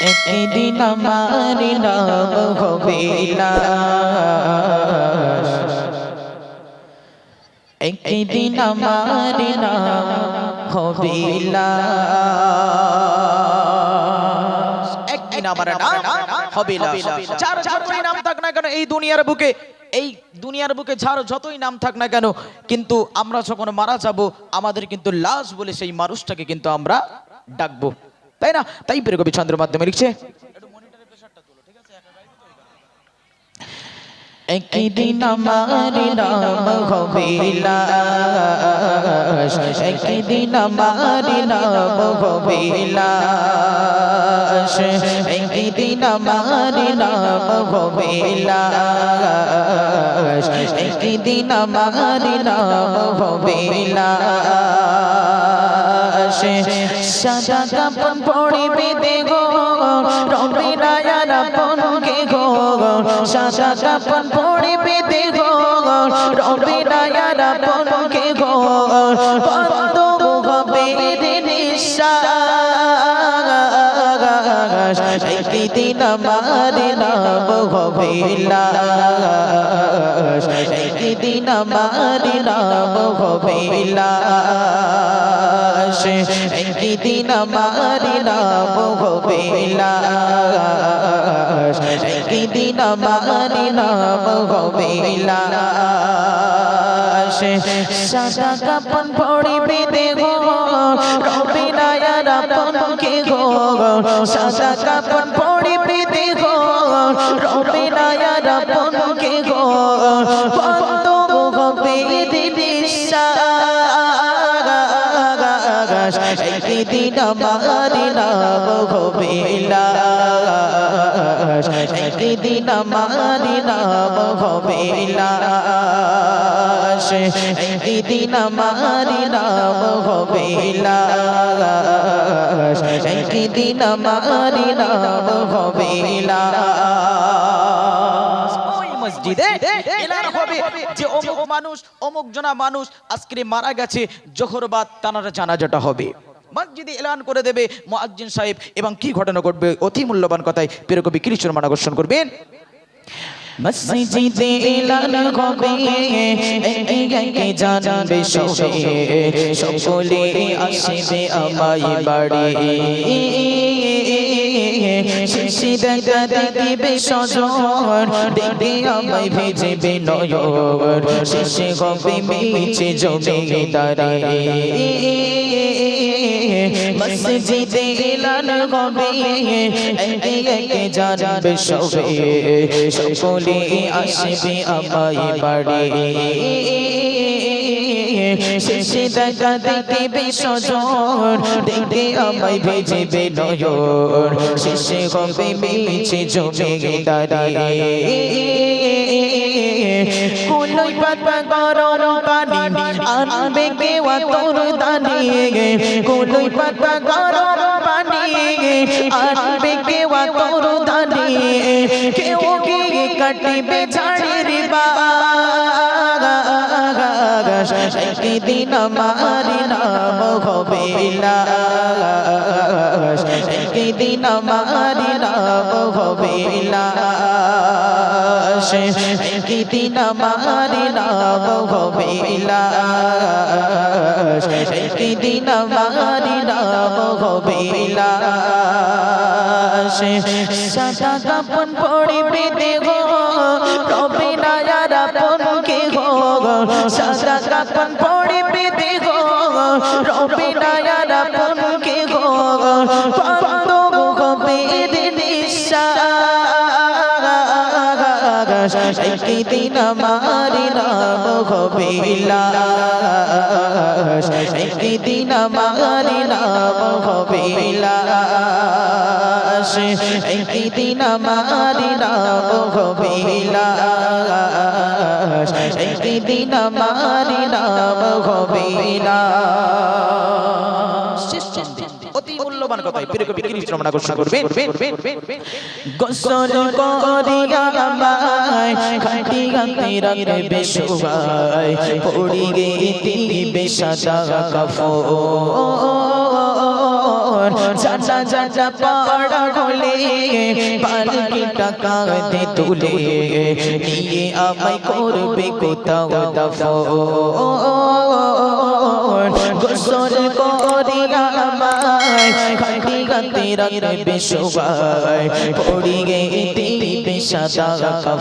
একদিন আমার নাম হবে লাশ, একদিন আমার নাম হবে লাশ, একদিন আমার নাম হবে লাশ। যার যতই নাম থাক না কেন এই দুনিয়ার বুকে, এই দুনিয়ার বুকে যার যতই নাম থাক না কেন, কিন্তু আমরা যখন মারা যাব আমাদের কিন্তু লাশ বলে সেই মানুষটাকে কিন্তু আমরা ডাকবো, তাই না? তাই প্রিয় কবি ছন্দের মাধ্যমে লিখছে, একদিন আমার নাম হবে লাশ, একদিন আমার নাম হবে লাশ, একদিন আমার নাম হবে লাশ, একদিন আমার নাম হবে লাশ। সাদা কাপড় পরিবে দেখো রবে নায়ার আপন কে গো, সাদা কাপড় পরিবে দেখো রবে নায়ার আপন কে গো, বন্ধ হবে নিঃশ্বাস, একদিন আমার নাম হবে লাশ, একদিন আমার নাম হবে লাশ, একদিন আমার নাম হবে লাশ, একদিন আমার নাম হবে লাশ। সাদা কাপড় পরিবে দেখো রবে নায়ার আপন কে গো, সাদা কাপড় পরিবে দেখো রবে নায়ার আপন কে গো, বন্ধ হবে নিঃশ্বাস, একদিন আমার নাম হবে লাশ, একদিন আমার নাম হবে লাশ, একদিন আমার নাম হবে লাশ, একদিন আমার নাম হবে লাশ। ওই মসজিদে এলান হবে যে অমুক মানুষ, অমুক জনা মানুষ আজকে মারা গেছে, জোহরবাদ তানার জানাজাটা হবে। মসজিদে এলান করে দেবে মুয়াজ্জিন সাহেব, এবং কি ঘটনা ঘটবে অতি মূল্যবান কথায় প্রিয় কবি কিরিচুর মান আকর্ষণ করবেন। মসজিদে এলান হবে একে একে জানবে সবে, সকলে আসবে আমায় বাড়ি, শেষে দেখা দেখিবে সজন, দেখে আমায় ভেজেবে নয়ন, শেষে হবে মিছে জমিদারি। মসজিদে এলান হবে একে একে জানবে সবে, সকলে আসবে আমায় বাড়ি, শেষে দেখা দেখিবে সজন, দেখে আমায় ভেজেবে নয়ন, শেষে হবে মিছে জমিদারি। কুলই পাতা গরম পানি আনবে কেওয়া তোর দানি, কুলই পাতা গরম পানি আনবে কেওয়া তোর দানি, কেউ কে কাটিবে ঝাড়ির বাগাস, একদিন আমার নাম হবে লাশ, একদিন আমার নাম হবে লাশ, একদিন আমার নাম হবে লাশ, একদিন আমার নাম হবে লাশ। সাদা কাপড় পরিবে দেখো রবে নায়ার আপন কে গো, সাদা কাপড় পরিবে দেখো রবে নায়ার আপন কে গো, বন্ধ হবে নিঃশ্বাস, একদিন আমার নাম হবে লাশ, একদিন আমার নাম হবে লাশ, একদিন আমার নাম হবে লাশ, একদিন আমার নাম হবে লাশ। অতি মূল্যবান কথাই প্রিয় কবি কিরিচ রমনা ঘোষণা করবেন। গোসল করিয়া আমায় খাটিয়াতে রাখবে শোভায়, পড়িয়ে দিবে সাদা কাফন, জানাজা পড়া হলে পালকিটা কাঁধে তুলে নিয়ে আমায় করবে কোথাও দাফন গোসল করিয়া আমায় খাটিয়াতে রাখবে সবাই পড়িয়ে দিবে সাদা কাফন